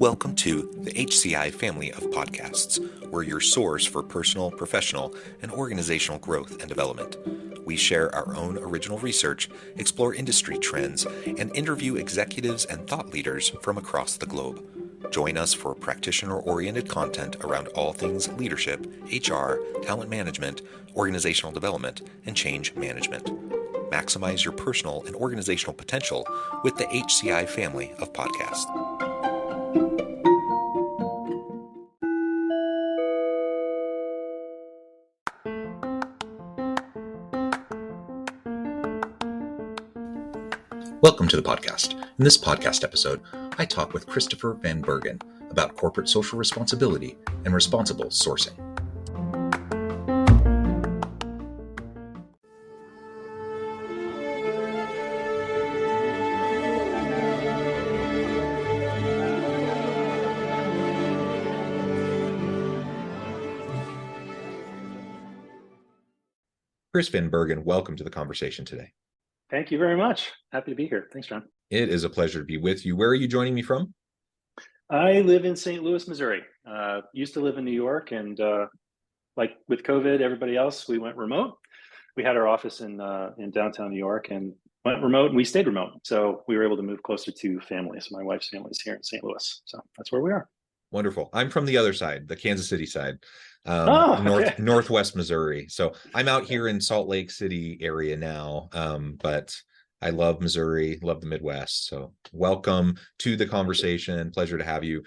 Welcome to the HCI family of podcasts. We're your source for personal, professional, and organizational growth and development. We share our own original research, explore industry trends, and interview executives and thought leaders from across the globe. Join us for practitioner-oriented content around all things leadership, HR, talent management, organizational development, and change management. Maximize your personal and organizational potential with the HCI family of podcasts. Welcome to the podcast. In this podcast episode, I talk with Christopher van Bergen about corporate social responsibility and responsible sourcing. Chris van Bergen, welcome to the conversation today. Thank you very much. Happy to be here. Thanks, John. It is a pleasure to be with you. Where are you joining me from? I live in St. Louis, Missouri. Used to live in New York, and like with COVID, everybody else, we went remote. We had our office in downtown New York and went remote, and we stayed remote. So we were able to move closer to family. So my wife's family is here in St. Louis. So that's where we are. Wonderful. I'm from the other side, the Kansas City side, okay. Northwest Missouri. So I'm out here in Salt Lake City area now, but I love Missouri, love the Midwest. So welcome to the conversation. Pleasure to have you.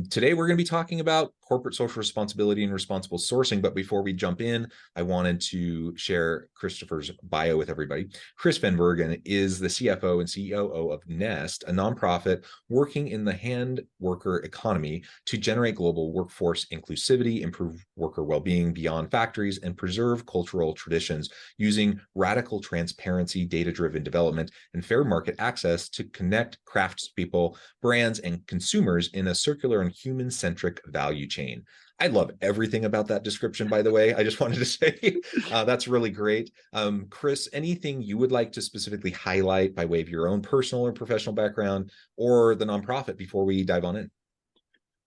Today, we're going to be talking about corporate social responsibility and responsible sourcing. But before we jump in, I wanted to share Christopher's bio with everybody. Chris van Bergen is the CFO and COO of Nest, a nonprofit working in the hand worker economy to generate global workforce inclusivity, improve worker well-being beyond factories, and preserve cultural traditions using radical transparency, data-driven development, and fair market access to connect craftspeople, brands, and consumers in a circular and human-centric value chain. I love everything about that description, by the way. I just wanted to say that's really great. Chris, anything you would like to specifically highlight by way of your own personal or professional background or the nonprofit before we dive on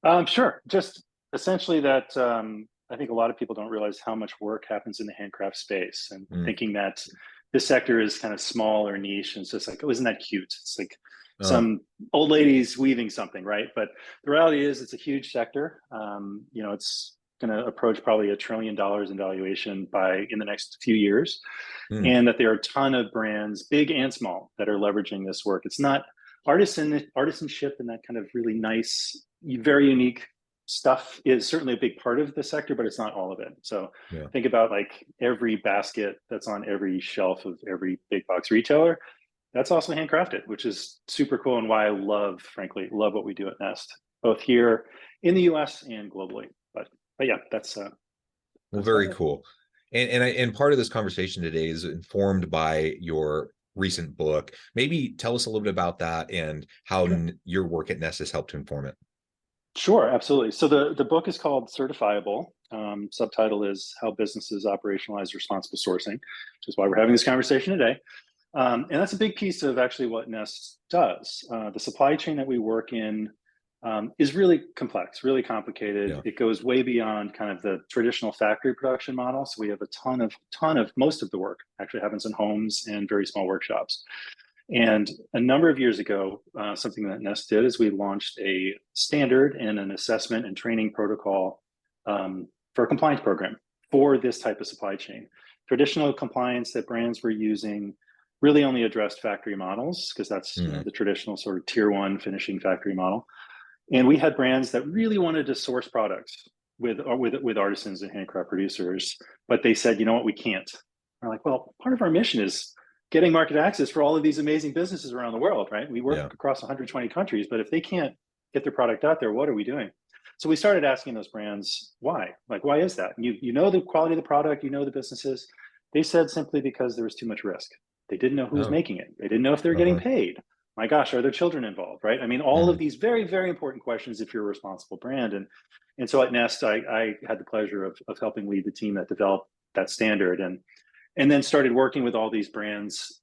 in? Sure. Just essentially that I think a lot of people don't realize how much work happens in the handcraft space, and thinking that this sector is kind of small or niche. And it's just like, oh, isn't that cute? It's like some old ladies weaving something, right? But the reality is it's a huge sector. It's going to approach probably $1 trillion in valuation in the next few years. And that there are a ton of brands, big and small, that are leveraging this work. It's not artisanship and that kind of really nice, very unique stuff is certainly a big part of the sector, but it's not all of it. So think about like every basket that's on every shelf of every big box retailer. That's also handcrafted, which is super cool, and why I frankly love what we do at Nest, both here in the US and globally. But yeah, that's very cool. And part of this conversation today is informed by your recent book. Maybe tell us a little bit about that and how your work at Nest has helped to inform it. Sure, absolutely. So the book is called Certifiable. Subtitle is How Businesses Operationalize Responsible Sourcing, which is why we're having this conversation today. And that's a big piece of actually what Nest does. The supply chain that we work in is really complex, really complicated. Yeah. It goes way beyond kind of the traditional factory production model. So we have a ton of most of the work actually happens in homes and very small workshops. And a number of years ago, something that Nest did is we launched a standard and an assessment and training protocol for a compliance program for this type of supply chain. Traditional compliance that brands were using really only addressed factory models, because that's the traditional sort of tier one finishing factory model. And we had brands that really wanted to source products with artisans and handcraft producers, but they said, you know what, we can't. We're like, well, part of our mission is getting market access for all of these amazing businesses around the world, right? We work across 120 countries, but if they can't get their product out there, what are we doing? So we started asking those brands, why? Like, why is that? You know the quality of the product, you know the businesses. They said simply because there was too much risk. They didn't know who was making it. They didn't know if they were getting paid. My gosh, are there children involved, right? I mean, all of these very, very important questions if you're a responsible brand. And so at Nest, I had the pleasure of helping lead the team that developed that standard, and then started working with all these brands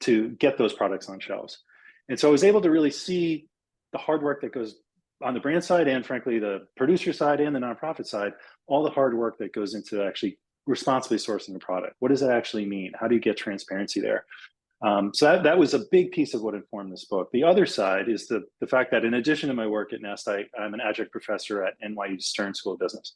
to get those products on shelves. And so I was able to really see the hard work that goes on the brand side and frankly, the producer side and the nonprofit side, all the hard work that goes into actually responsibly sourcing a product. What does that actually mean? How do you get transparency there? So that was a big piece of what informed this book. The other side is the fact that in addition to my work at Nest, I'm an adjunct professor at NYU Stern School of Business.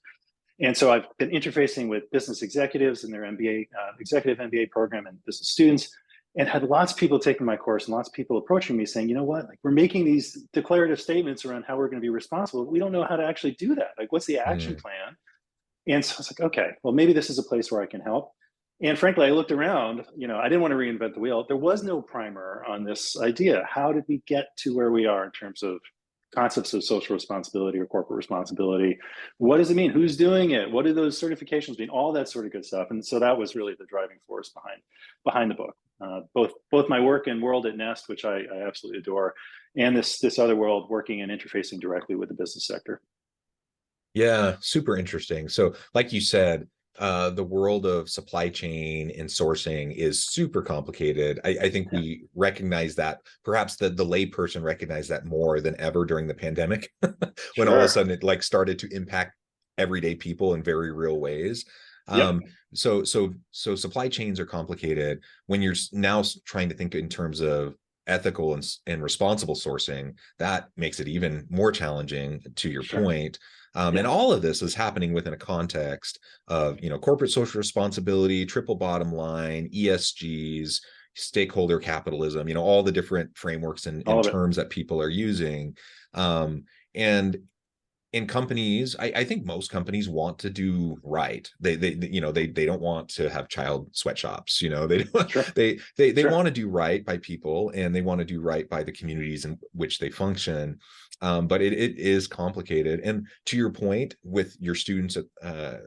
And so I've been interfacing with business executives in their MBA, executive MBA program and business students, and had lots of people taking my course and lots of people approaching me saying, you know what, like we're making these declarative statements around how we're going to be responsible. We don't know how to actually do that. Like, what's the action plan? And so I was like, okay, well, maybe this is a place where I can help. And frankly, I looked around, I didn't want to reinvent the wheel. There was no primer on this idea. How did we get to where we are in terms of concepts of social responsibility or corporate responsibility? What does it mean? Who's doing it? What do those certifications mean? All that sort of good stuff. And so that was really the driving force behind the book. Both my work and world at Nest, which I absolutely adore, and this other world working and interfacing directly with the business sector. Yeah, super interesting. So like you said, the world of supply chain and sourcing is super complicated. I think we recognize that, perhaps the lay person recognized that more than ever during the pandemic, when all of a sudden it like started to impact everyday people in very real ways. So supply chains are complicated. When you're now trying to think in terms of ethical and responsible sourcing, that makes it even more challenging, to your point. And all of this is happening within a context of, corporate social responsibility, triple bottom line, ESGs, stakeholder capitalism, all the different frameworks and terms that people are using. And in companies, I think most companies want to do right. They don't want to have child sweatshops. They want to do right by people, and they want to do right by the communities in which they function. But it is complicated. And to your point, with your students at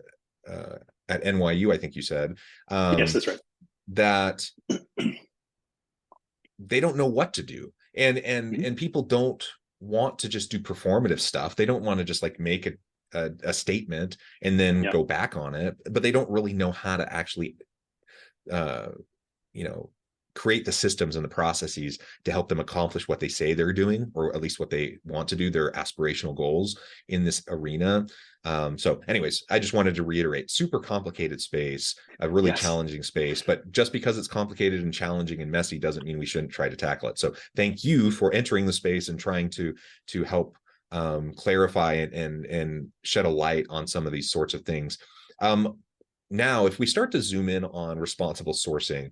NYU, I think you said, yes, that's right, that they don't know what to do, and people don't want to just do performative stuff. They don't want to just like make a statement and then go back on it, but they don't really know how to actually create the systems and the processes to help them accomplish what they say they're doing, or at least what they want to do, their aspirational goals in this arena. So anyways, I just wanted to reiterate, super complicated space, a really challenging space, but just because it's complicated and challenging and messy doesn't mean we shouldn't try to tackle it. So thank you for entering the space and trying to help clarify and shed a light on some of these sorts of things. Now, if we start to zoom in on responsible sourcing,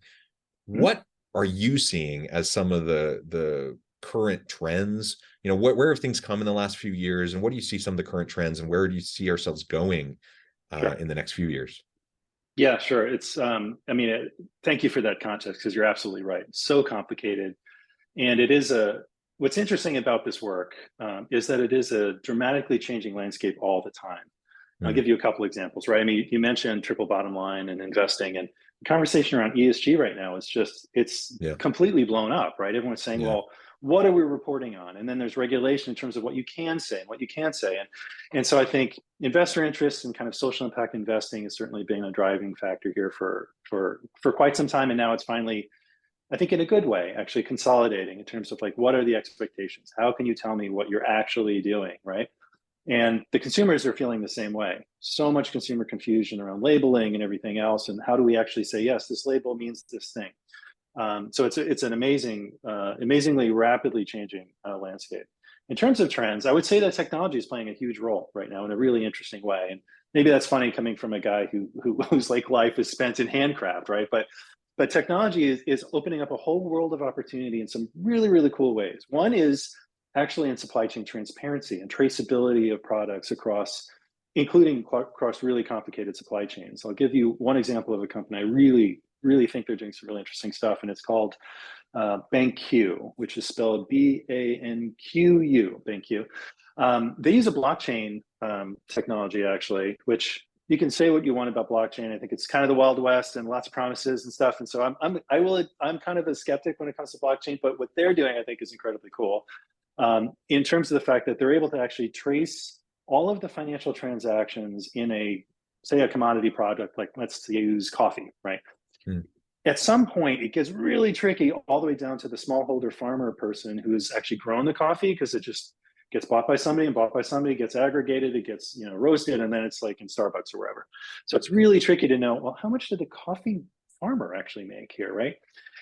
what are you seeing as some of the current trends? Where have things come in the last few years, and what do you see some of the current trends, and where do you see ourselves going in the next few years? Yeah, sure. It's, thank you for that context, because you're absolutely right. It's so complicated. And it is what's interesting about this work is that it is a dramatically changing landscape all the time. I'll give you a couple examples, right? You mentioned triple bottom line and investing, and the conversation around ESG right now is it's completely blown up, right? Everyone's saying, well, what are we reporting on? And then there's regulation in terms of what you can say and what you can't say. And so I think investor interest in kind of social impact investing has certainly been a driving factor here for quite some time. And now it's finally, I think in a good way, actually consolidating in terms of like, what are the expectations? How can you tell me what you're actually doing, right? And the consumers are feeling the same way. So much consumer confusion around labeling and everything else. And how do we actually say, yes, this label means this thing? So it's an amazingly rapidly changing landscape. In terms of trends, I would say that technology is playing a huge role right now in a really interesting way. And maybe that's funny coming from a guy whose like life is spent in handcraft, right? But technology is opening up a whole world of opportunity in some really, really cool ways. One is actually in supply chain transparency and traceability of products including across really complicated supply chains. I'll give you one example of a company I really, really think they're doing some really interesting stuff, and it's called BanQ, which is spelled BANQU, BanQ. They use a blockchain technology, actually, which you can say what you want about blockchain. I think it's kind of the Wild West and lots of promises and stuff. And so I'm kind of a skeptic when it comes to blockchain, but what they're doing, I think, is incredibly cool. In terms of the fact that they're able to actually trace all of the financial transactions in a commodity product, like let's use coffee, right? At some point, it gets really tricky all the way down to the smallholder farmer person who has actually grown the coffee, because gets bought by somebody and bought by somebody, gets aggregated, it gets, you know, roasted, and then it's like in Starbucks or wherever. So it's really tricky to know, well, how much did the coffee farmer actually make here, right?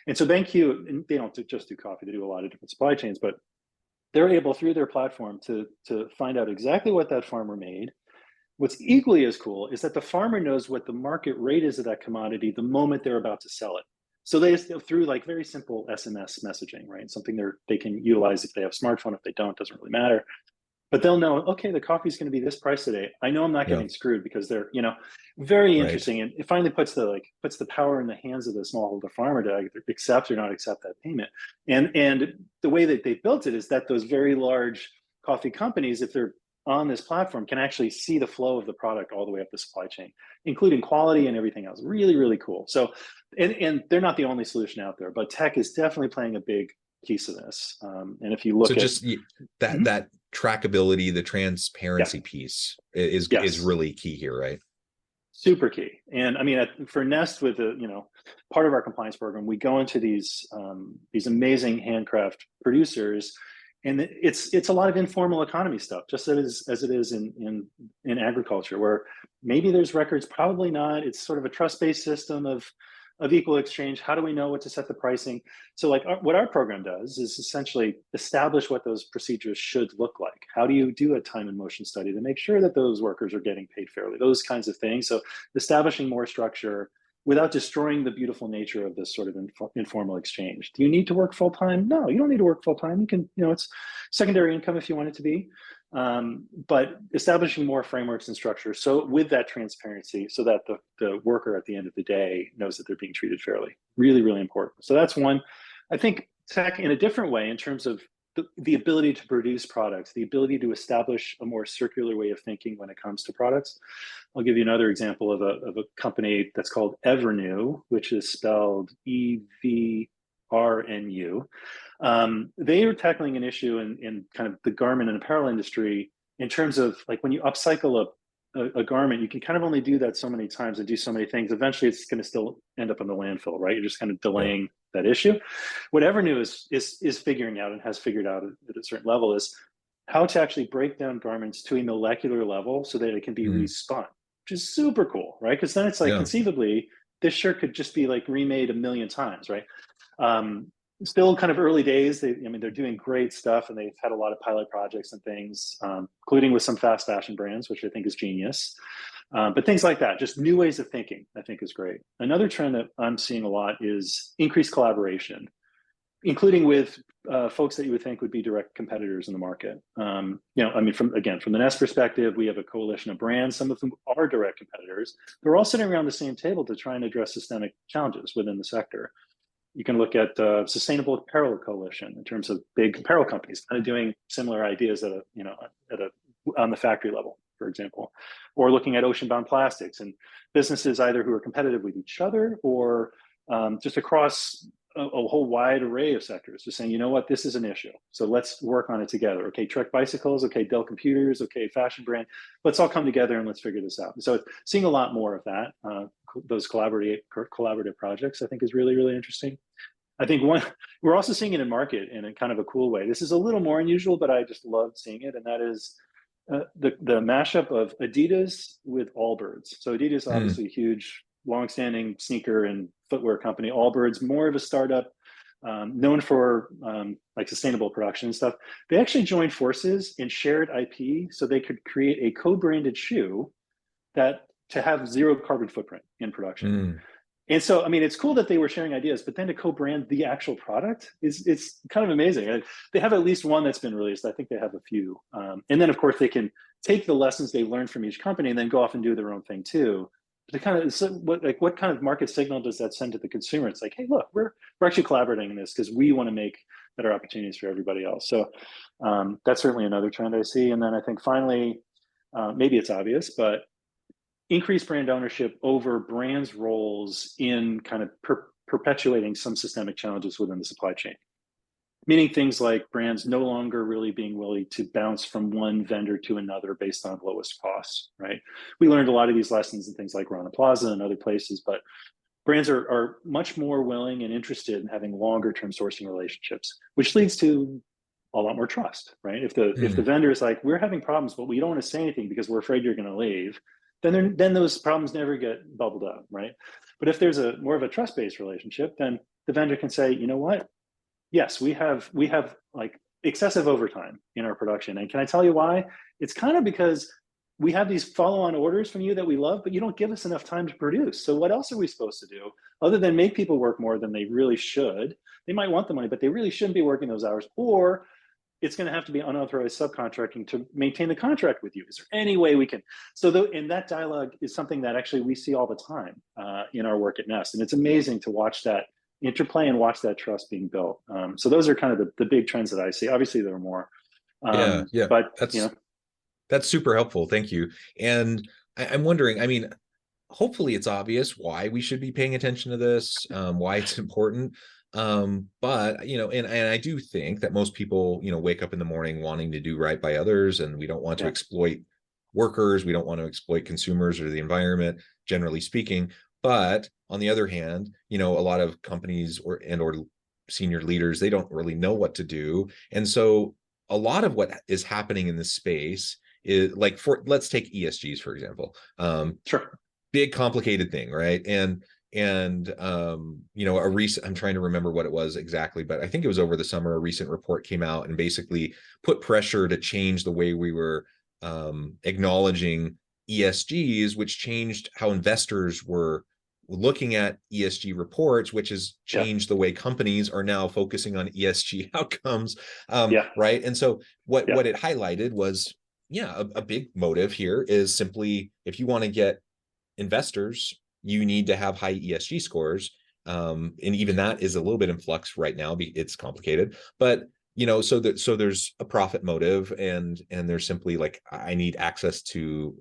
And so BenQ, and they don't just do coffee, they do a lot of different supply chains, but they're able through their platform to find out exactly what that farmer made. What's equally as cool is that the farmer knows what the market rate is of that commodity the moment they're about to sell it. So they just, through like very simple SMS messaging, right? Something they can utilize if they have a smartphone. If they don't, it doesn't really matter. But they'll know, okay, the coffee's going to be this price today. I know I'm not getting screwed because they're, you know, very interesting. And it finally puts the power in the hands of the smallholder farmer to either accept or not accept that payment. And the way that they built it is that those very large coffee companies, if they're on this platform, can actually see the flow of the product all the way up the supply chain, including quality and everything else. Really, really cool. So, and they're not the only solution out there, but tech is definitely playing a big piece of this. And if you look at just that trackability, the transparency piece is really key here, right? Super key. And I mean, for Nest, with the, you know, part of our compliance program, we go into these amazing handcraft producers, and it's a lot of informal economy stuff, just as it is in agriculture, where maybe there's records, probably not. It's sort of a trust-based system of equal exchange. How do we know what to set the pricing? So like what our program does is essentially establish what those procedures should look like. How do you do a time and motion study to make sure that those workers are getting paid fairly? Those kinds of things. So establishing more structure without destroying the beautiful nature of this sort of informal exchange. Do you need to work full-time? No, you don't need to work full-time. You can, you know, it's secondary income if you want it to be. But establishing more frameworks and structures, so with that transparency, so that the worker at the end of the day knows that they're being treated fairly. Really, really important. So that's one. I think tech in a different way in terms of the ability to produce products, the ability to establish a more circular way of thinking when it comes to products. I'll give you another example of a company that's called Evernew, which is spelled EVRNU. They are tackling an issue in kind of the garment and apparel industry in terms of like when you upcycle a garment, you can kind of only do that so many times and do so many things. Eventually, it's going to still end up in the landfill, right? You're just kind of delaying that issue. What Evernew is figuring out and has figured out at a certain level is how to actually break down garments to a molecular level so that it can be respun, which is super cool, right? Because then it's like conceivably this shirt could just be like remade a million times, right? Still kind of early days. They're doing great stuff, and they've had a lot of pilot projects and things, including with some fast fashion brands, which I think is genius. But things like that, just new ways of thinking, I think is great. Another trend that I'm seeing a lot is increased collaboration, including with folks that you would think would be direct competitors in the market. You know, I mean, from the Nest perspective, we have a coalition of brands. Some of them are direct competitors. They're all sitting around the same table to try and address systemic challenges within the sector. You can look at Sustainable Apparel Coalition in terms of big apparel companies kind of doing similar ideas on the factory level, for example, or looking at ocean-bound plastics and businesses either who are competitive with each other or just across a whole wide array of sectors, just saying, you know what, this is an issue, so let's work on it together. Okay, Trek Bicycles, okay, Dell Computers, okay, fashion brand, let's all come together and let's figure this out. So seeing a lot more of that, those collaborative projects, I think is really, really interesting. I think we're also seeing it in market in a kind of a cool way. This is a little more unusual, but I just love seeing it, and that is the mashup of Adidas with Allbirds. So Adidas, obviously a huge, long-standing sneaker and footwear company. Allbirds, more of a startup, known for like sustainable production and stuff. They actually joined forces and shared IP so they could create a co-branded shoe to have zero carbon footprint in production. And so, I mean, it's cool that they were sharing ideas, but then to co-brand the actual product it's kind of amazing. They have at least one that's been released. I think they have a few. And then, of course, they can take the lessons they learned from each company and then go off and do their own thing too. To kind of, what kind of market signal does that send to the consumer? It's like, hey, look, we're actually collaborating in this because we want to make better opportunities for everybody else. So that's certainly another trend I see. And then I think finally, maybe it's obvious, but increased brand ownership over brands' roles in kind of perpetuating some systemic challenges within the supply chain. Meaning things like brands no longer really being willing to bounce from one vendor to another based on lowest costs, right? We learned a lot of these lessons in things like Rana Plaza and other places, but brands are much more willing and interested in having longer term sourcing relationships, which leads to a lot more trust, right? If the vendor is like, we're having problems, but we don't want to say anything because we're afraid you're going to leave, then those problems never get bubbled up, right? But if there's more of a trust-based relationship, then the vendor can say, you know what? Yes, we have like excessive overtime in our production. And can I tell you why? It's kind of because we have these follow-on orders from you that we love, but you don't give us enough time to produce. So what else are we supposed to do other than make people work more than they really should? They might want the money, but they really shouldn't be working those hours. Or it's going to have to be unauthorized subcontracting to maintain the contract with you. Is there any way we can? So and that dialogue is something that actually we see all the time in our work at Nest. And it's amazing to watch that interplay and watch that trust being built. So those are kind of the big trends that I see. Obviously, there are more. Yeah. But that's super helpful. Thank you. And I'm wondering, I mean, hopefully it's obvious why we should be paying attention to this, why it's important. But, and I do think that most people, wake up in the morning wanting to do right by others, and we don't want to exploit workers. We don't want to exploit consumers or the environment, generally speaking. But on the other hand, a lot of companies or senior leaders, they don't really know what to do. And so a lot of what is happening in this space is like, let's take ESGs, for example. Sure. Big complicated thing, right? And a recent, I'm trying to remember what it was exactly, but I think it was over the summer, a recent report came out and basically put pressure to change the way we were acknowledging ESGs, which changed how investors were looking at ESG reports, which has changed the way companies are now focusing on ESG outcomes. Right. And so what it highlighted was, a big motive here is simply, if you want to get investors, you need to have high ESG scores. And even that is a little bit in flux right now. It's complicated, but so there's a profit motive, and there's simply like, I need access to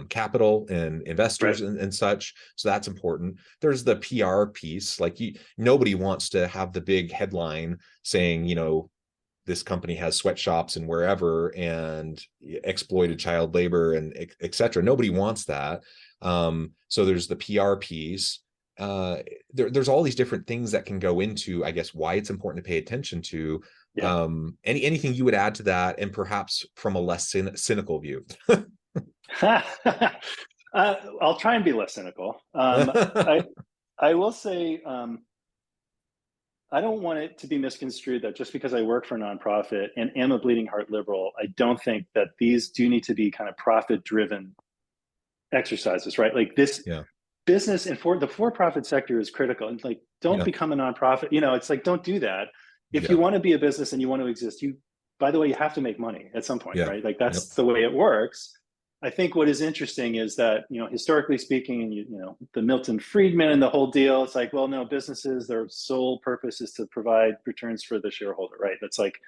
capital and investors and such. So that's important. There's the PR piece. Like nobody wants to have the big headline saying, this company has sweatshops and wherever and exploited child labor and et cetera. Nobody wants that. So there's the PR piece. There's all these different things that can go into, I guess, why it's important to pay attention to. Anything you would add to that, and perhaps from a less cynical view? I'll try and be less cynical. I will say, I don't want it to be misconstrued that just because I work for a nonprofit and am a bleeding heart liberal, I don't think that these do need to be kind of profit-driven exercises, right? Like this business and the for-profit sector is critical. And like, don't become a nonprofit. It's like, don't do that. If you want to be a business and you want to exist, by the way, you have to make money at some point, right? Like that's the way it works. I think what is interesting is that, historically speaking, the Milton Friedman and the whole deal, it's like, well, no, businesses, their sole purpose is to provide returns for the shareholder, right? That's like,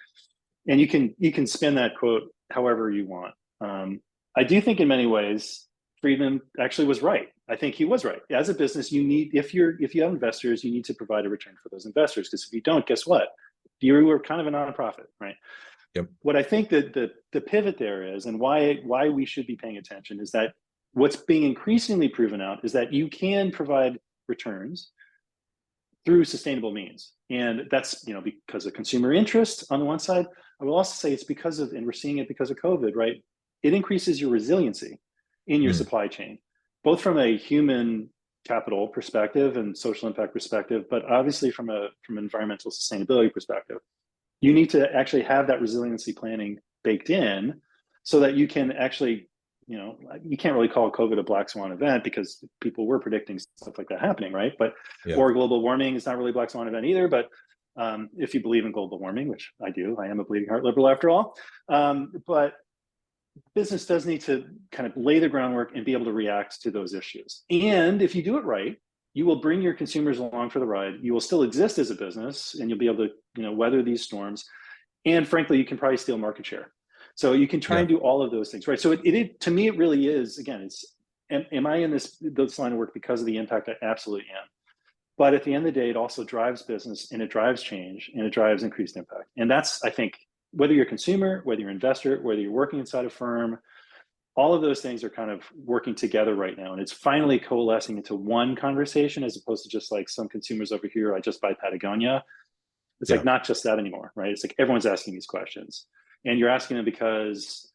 and you can spin that quote however you want. I do think in many ways, Friedman actually was right. I think he was right. As a business, if you have investors, you need to provide a return for those investors, because if you don't, guess what? You are kind of a nonprofit, right? What I think that the pivot there is, and why we should be paying attention, is that what's being increasingly proven out is that you can provide returns through sustainable means. And that's, because of consumer interest on the one side. I will also say it's because of, and we're seeing it because of COVID, right? It increases your resiliency in your supply chain, both from a human capital perspective and social impact perspective, but obviously from environmental sustainability perspective. You need to actually have that resiliency planning baked in so that you can actually, you can't really call COVID a black swan event because people were predicting stuff like that happening, right? But or global warming is not really a black swan event either. But if you believe in global warming, which I do, I am a bleeding heart liberal after all. But business does need to kind of lay the groundwork and be able to react to those issues. And if you do it right, you will bring your consumers along for the ride. You will still exist as a business, and you'll be able to, weather these storms. And frankly, you can probably steal market share. So you can try and do all of those things, right? So it to me, it really is. Again, am I in this line of work because of the impact? I absolutely am. But at the end of the day, it also drives business, and it drives change, and it drives increased impact. And that's, I think, whether you're a consumer, whether you're an investor, whether you're working inside a firm, all of those things are kind of working together right now. And it's finally coalescing into one conversation, as opposed to just like some consumers over here, I just buy Patagonia. It's Yeah. like not just that anymore, right? It's like everyone's asking these questions, and you're asking them because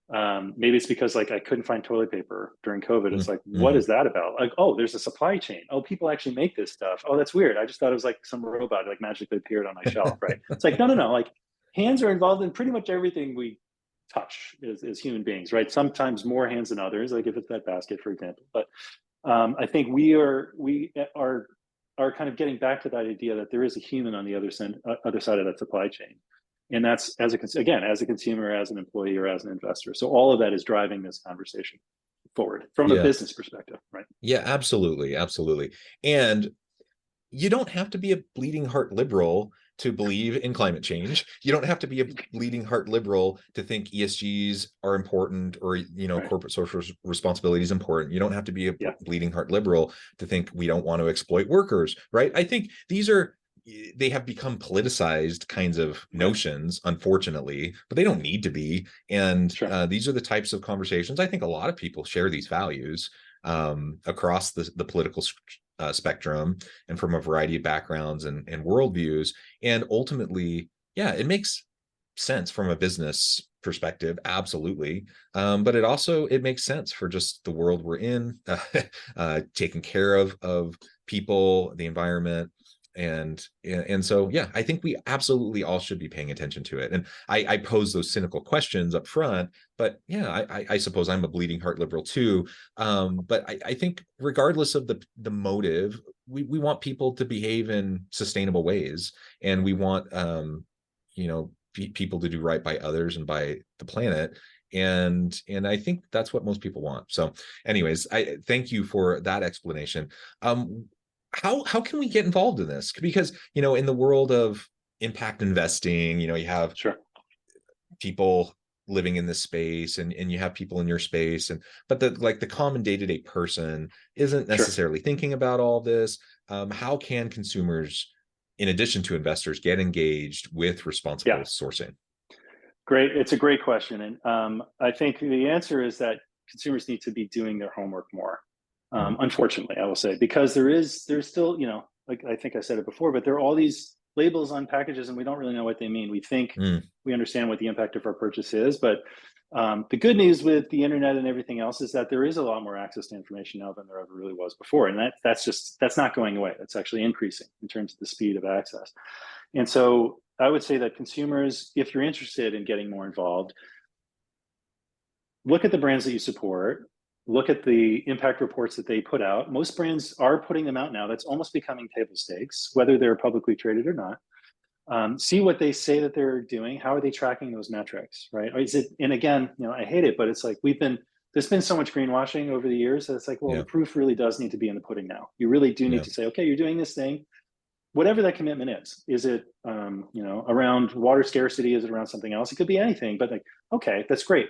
maybe it's because like I couldn't find toilet paper during COVID. It's like, what Mm-hmm. is that about? Like, oh, there's a supply chain. Oh, people actually make this stuff. Oh, that's weird. I just thought it was like some robot like magically appeared on my shelf, right? It's like, no. Like hands are involved in pretty much everything we touch as human beings, right? Sometimes more hands than others, like if it's that basket, for example. But I think we are kind of getting back to that idea that there is a human on the other side of that supply chain. And that's as a consumer, as an employee, or as an investor. So all of that is driving this conversation forward from a Yeah. business perspective, right? Yeah, absolutely. Absolutely. And you don't have to be a bleeding heart liberal to believe in climate change. You don't have to be a bleeding heart liberal to think ESGs are important, or, Right. corporate social responsibility is important. You don't have to be a Yeah. bleeding heart liberal to think we don't want to exploit workers, right? I think they have become politicized kinds of notions, unfortunately, but they don't need to be. And Sure. these are the types of conversations. I think a lot of people share these values across the political spectrum, and from a variety of backgrounds and worldviews. And ultimately, yeah, it makes sense from a business perspective, absolutely. But it makes sense for just the world we're in, taking care of people, the environment. And so, yeah, I think we absolutely all should be paying attention to it. And I pose those cynical questions up front, but yeah, I suppose I'm a bleeding heart liberal too. But I think regardless of the motive, we want people to behave in sustainable ways, and we want people to do right by others and by the planet. And I think that's what most people want. So anyways, I thank you for that explanation. How can we get involved in this? Because, in the world of impact investing, you have Sure. people living in this space, and you have people in your space, but the common day-to-day person isn't necessarily thinking about all this. How can consumers, in addition to investors, get engaged with responsible sourcing? Great. It's a great question. And I think the answer is that consumers need to be doing their homework more. Unfortunately, I will say, because there's still, like I think I said it before, but there are all these labels on packages and we don't really know what they mean. We think we understand what the impact of our purchase is, but the good news with the internet and everything else is that there is a lot more access to information now than there ever really was before. And that's not going away. That's actually increasing in terms of the speed of access. And so I would say that consumers, if you're interested in getting more involved, look at the brands that you support, look at the impact reports that they put out. Most brands are putting them out now. That's almost becoming table stakes, whether they're publicly traded or not. See what they say that they're doing. How are they tracking those metrics, right? And again, I hate it, but it's like there's been so much greenwashing over the years that it's like, well, the proof really does need to be in the pudding now. You really do need to say, okay, you're doing this thing, whatever that commitment is. Is it, around water scarcity? Is it around something else? It could be anything, but like, okay, that's great.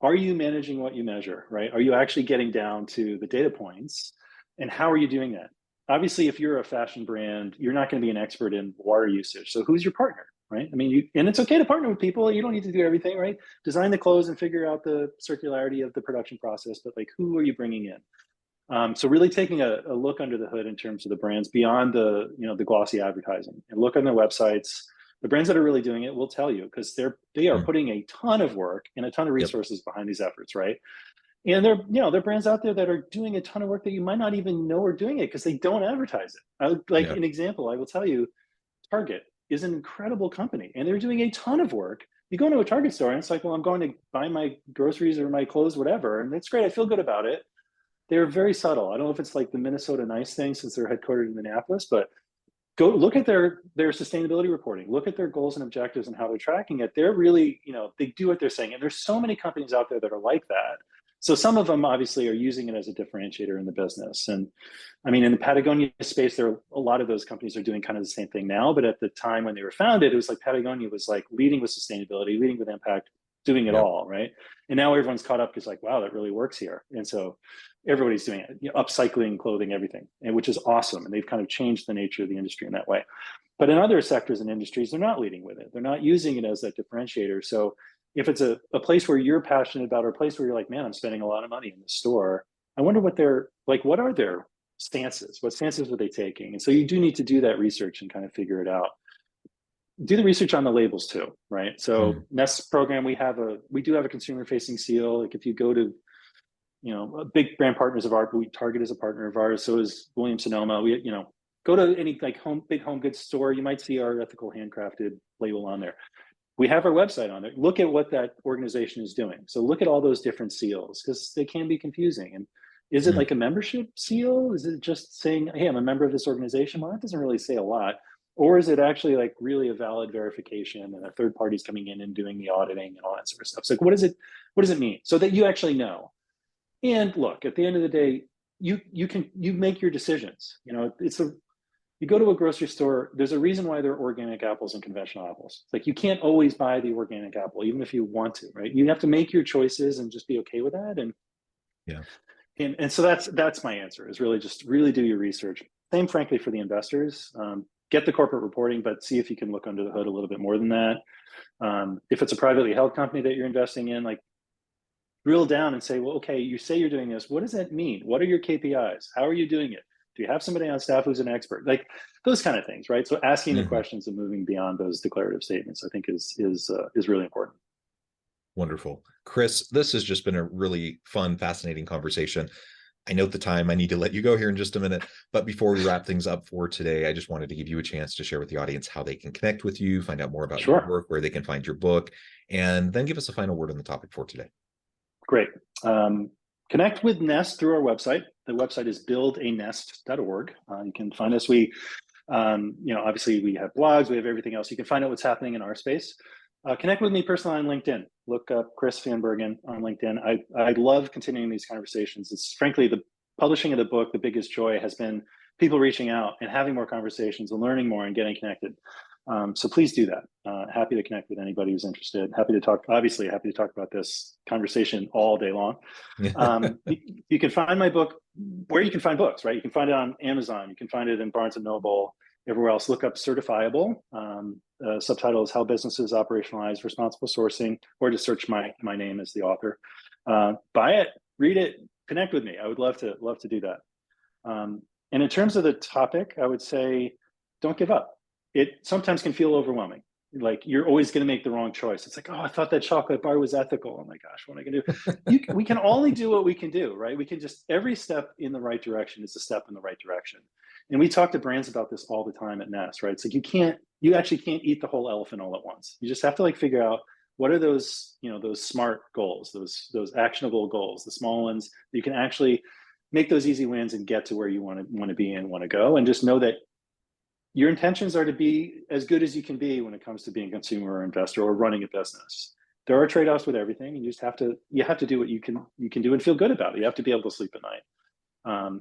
Are you managing what you measure, right? Are you actually getting down to the data points? And how are you doing that? Obviously, if you're a fashion brand, you're not going to be an expert in water usage. So who's your partner, right? I mean, and it's okay to partner with people. You don't need to do everything, right? Design the clothes and figure out the circularity of the production process, but like, who are you bringing in? So really taking a look under the hood in terms of the brands beyond the glossy advertising, and look on their websites. The brands that are really doing it will tell you, because they are putting a ton of work and a ton of resources behind these efforts, right? And there are brands out there that are doing a ton of work that you might not even know are doing it because they don't advertise it. An example, I will tell you, Target is an incredible company and they're doing a ton of work. You go into a Target store and it's like, well, I'm going to buy my groceries or my clothes, whatever. And it's great. I feel good about it. They're very subtle. I don't know if it's like the Minnesota Nice thing since they're headquartered in Minneapolis, but go look at their sustainability reporting, look at their goals and objectives and how they're tracking it. They're really, they do what they're saying. And there's so many companies out there that are like that. So some of them obviously are using it as a differentiator in the business. And I mean, in the Patagonia space, there are a lot of those companies are doing kind of the same thing now. But at the time when they were founded, it was like Patagonia was like leading with sustainability, leading with impact, doing it all, right? And now everyone's caught up because like, wow, that really works here. And so everybody's doing it, upcycling clothing, everything, and which is awesome. And they've kind of changed the nature of the industry in that way. But in other sectors and industries, they're not leading with it. They're not using it as that differentiator. So if it's a place where you're passionate about, or a place where you're like, man, I'm spending a lot of money in the store, I wonder what are their stances? What stances are they taking? And so you do need to do that research and kind of figure it out. do the research on the labels too, right? So Nest program, we do have a consumer facing seal. Like if you go to, big brand partners of ours, we Target is a partner of ours. So is Williams Sonoma. We, go to any like big home goods store, you might see our ethical handcrafted label on there. We have our website on there. Look at what that organization is doing. So look at all those different seals because they can be confusing. And is it like a membership seal? Is it just saying, hey, I'm a member of this organization? Well, that doesn't really say a lot. Or is it actually like really a valid verification and a third party's coming in and doing the auditing and all that sort of stuff? So what does it mean? So that you actually know. And look, at the end of the day, you make your decisions. You go to a grocery store, there's a reason why there are organic apples and conventional apples. Like you can't always buy the organic apple, even if you want to, right? You have to make your choices and just be okay with that. And so that's my answer, is really do your research. Same, frankly, for the investors. Get the corporate reporting, but see if you can look under the hood a little bit more than that. If it's a privately held company that you're investing in, like drill down and say, well, okay, you say you're doing this. What does that mean? What are your KPIs? How are you doing it? Do you have somebody on staff who's an expert? Like those kind of things, right? So asking the questions and moving beyond those declarative statements, I think is really important. Wonderful. Chris, this has just been a really fun, fascinating conversation. I note the time. I need to let you go here in just a minute. But before we wrap things up for today, I just wanted to give you a chance to share with the audience how they can connect with you, find out more about your work, where they can find your book, and then give us a final word on the topic for today. Great. Connect with Nest through our website. The website is buildanest.org. You can find us. We, obviously we have blogs, we have everything else. You can find out what's happening in our space. Connect with me personally on LinkedIn. Look up Chris Van Bergen on LinkedIn. I love continuing these conversations. It's frankly, the publishing of the book, the biggest joy has been people reaching out and having more conversations and learning more and getting connected. So please do that. Happy to connect with anybody who's interested. Happy to talk about this conversation all day long. You can find my book where you can find books, right? You can find it on Amazon. You can find it in Barnes & Noble, everywhere else. Look up Certifiable. Subtitle is How Businesses Operationalize Responsible Sourcing, or just search my name as the author. Buy it, read it, connect with me. I would love to do that. And in terms of the topic, I would say, don't give up. It sometimes can feel overwhelming. Like you're always going to make the wrong choice. It's like, oh, I thought that chocolate bar was ethical. Oh my gosh, what am I going to do? We can only do what we can do, right? We can just, every step in the right direction is a step in the right direction. And we talk to brands about this all the time at Nest, right? It's like you actually can't eat the whole elephant all at once. You just have to figure out what are those, those SMART goals, those actionable goals, the small ones that you can actually make those easy wins and get to where you want to be and want to go. And just know that your intentions are to be as good as you can be when it comes to being a consumer or investor or running a business. There are trade-offs with everything. You just have to do what you can do and feel good about it. You have to be able to sleep at night.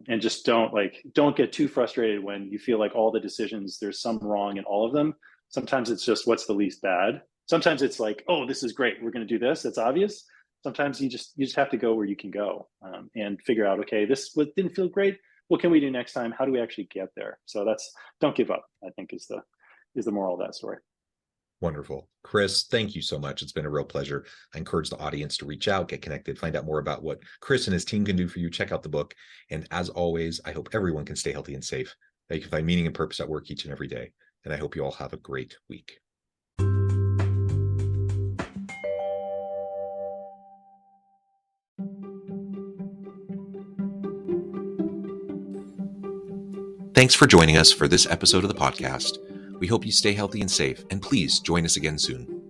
And just don't get too frustrated when you feel like all the decisions, there's some wrong in all of them. Sometimes it's just what's the least bad. Sometimes it's like, oh, this is great, we're going to do this. That's obvious. Sometimes you just have to go where you can go and figure out, okay, this didn't feel great. What can we do next time? How do we actually get there? So don't give up, I think is the moral of that story. Wonderful. Chris, thank you so much. It's been a real pleasure. I encourage the audience to reach out, get connected, find out more about what Chris and his team can do for you. Check out the book. And as always, I hope everyone can stay healthy and safe, that you can find meaning and purpose at work each and every day. And I hope you all have a great week. Thanks for joining us for this episode of the podcast. We hope you stay healthy and safe, and please join us again soon.